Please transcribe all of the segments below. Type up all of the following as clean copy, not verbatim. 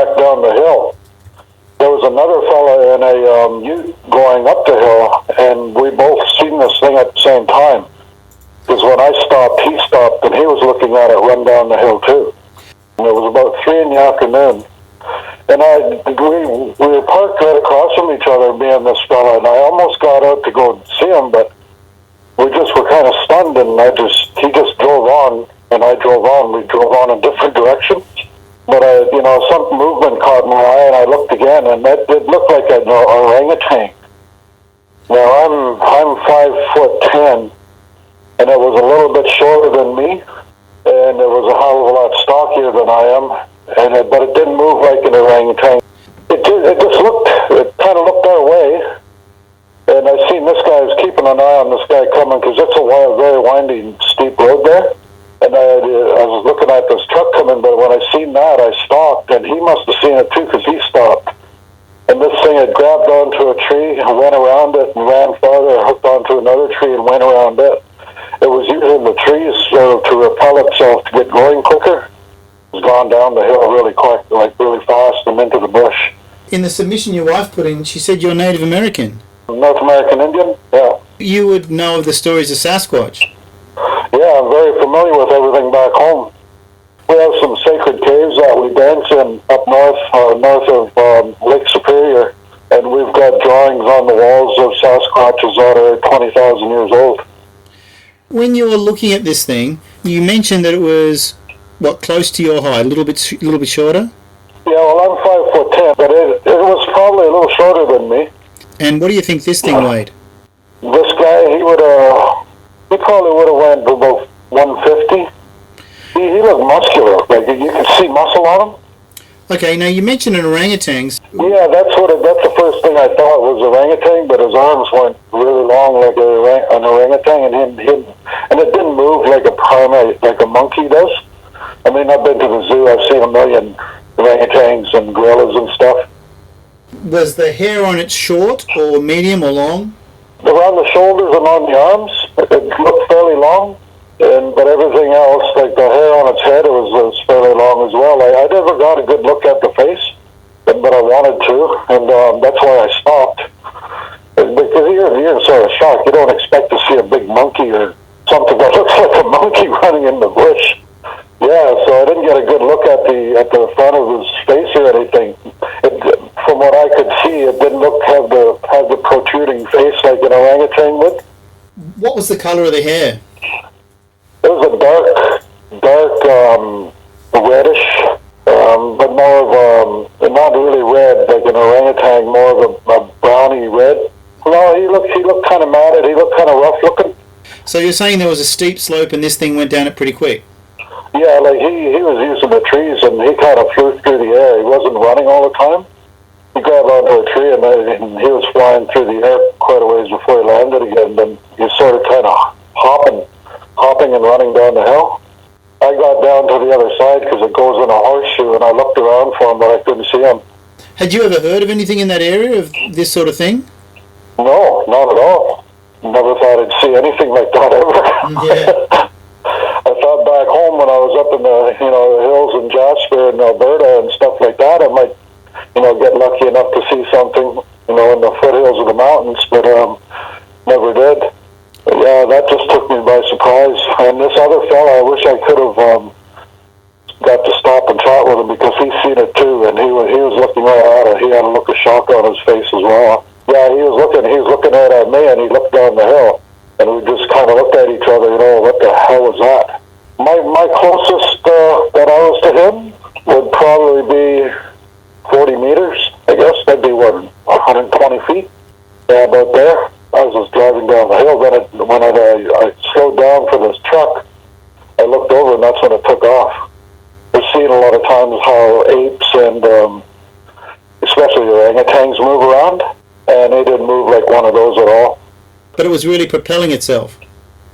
back down the hill, there was another fella in a ute going up the hill, and we both seen this thing at the same time. Because when I stopped, he stopped, and he was looking at it run down the hill too. And it was about 3 in the afternoon. And we were parked right across from each other, me and this fella, and I almost got out to go see him, but we just were kind of stunned, and he just drove on, and I drove on. We drove on in different directions. But some movement caught my eye, and I looked again, and it looked like an orangutan. Now I'm 5'10", and it was a little bit shorter than me, and it was a hell of a lot stockier than I am. But it didn't move like an orangutan. It kind of looked our way, and I seen this guy was keeping an eye on this guy coming, because it's a very winding, steep road there. And I was looking at this truck coming, but when I seen that, I stopped, and he must have seen it too, because he stopped. And this thing had grabbed onto a tree and went around it and ran farther, hooked onto another tree and went around it. It was using the trees to repel itself to get going quicker. It's gone down the hill really quick, like really fast, and into the bush. In the submission your wife put in, she said you're Native American. North American Indian, yeah. You would know of the stories of Sasquatch. Yeah, I'm very familiar with everything back home. We have some sacred caves that we dance in up north of Lake Superior, and we've got drawings on the walls of Sasquatches that are 20,000 years old. When you were looking at this thing, you mentioned that it was close to your height, a little bit shorter? Yeah, well, I'm 5'10", but it was probably a little shorter than me. And what do you think this thing weighed? This guy, he probably would have went about 150. He looked muscular, like you could see muscle on him. Okay, now you mentioned an orangutan. Yeah, that's the first thing I thought was orangutan, but his arms went really long like an orangutan, and it didn't move like a primate, like a monkey does. I mean, I've been to the zoo, I've seen a million orangutans and gorillas and stuff. Was the hair on it short or medium or long? Around the shoulders and on the arms, it looked fairly long, but everything else, like the hair on its head, it was fairly long as well. I never got a good look at the face, but I wanted to, and that's why I stopped. Because you're in sort of shock. You don't expect to see a big monkey or something that looks like a monkey running in the bush. Yeah, so I didn't get a good look at the front of his face or anything. From what I could see, it didn't have the protruding face like an orangutan would. What was the color of the hair? It was a dark reddish, but more of not really red like an orangutan, more of a browny red. No, he looked kind of matted. He looked kind of rough looking. So you're saying there was a steep slope and this thing went down it pretty quick? Yeah, like he was using the trees, and he kind of flew through the air. He wasn't running all the time. He grabbed onto a tree, and he was flying through the air quite a ways before he landed again. Then he sort of kind of hopping and running down the hill. I got down to the other side because it goes in a horseshoe, and I looked around for him, but I couldn't see him. Had you ever heard of anything in that area of this sort of thing? No, not at all. Never thought I'd see anything like that ever. Yeah. I thought back home when I was up in the hills in Jasper and Alberta and stuff like that, I might get lucky enough to see something in the foothills of the mountains, but never did. But yeah, that just took me by surprise. And this other fella, I wish I could have got to stop and chat with him, because he's seen it too, and he was looking right at it. He had a look of shock on his face as well. Yeah, he was looking right at me, and he looked down the hill. And we just kind of looked at each other, what the hell was that? My closest that I was to him would probably be 40 meters, I guess. That'd be, 120 feet? Yeah, about there. I was just driving down the hill. Then when I slowed down for this truck, I looked over, and that's when it took off. I've seen a lot of times how apes and especially orangutans move around, and they didn't move like one of those at all. But it was really propelling itself.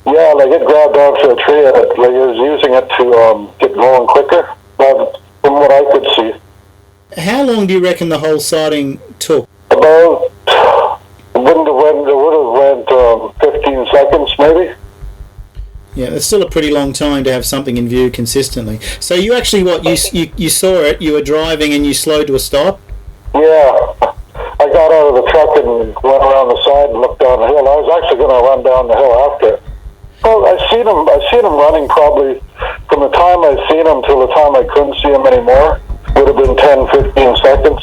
Yeah, like it grabbed onto a tree, and it was using it to get going quicker, from what I could see. How long do you reckon the whole sighting took? About, it would have went 15 seconds maybe. Yeah, it's still a pretty long time to have something in view consistently. So you actually, you saw it, you were driving and you slowed to a stop? Yeah. I got out of the truck and went around the side and looked down the hill. I was actually going to run down the hill after. Well, I seen him running probably from the time I seen him till the time I couldn't see him anymore. Would have been 10, 15 seconds.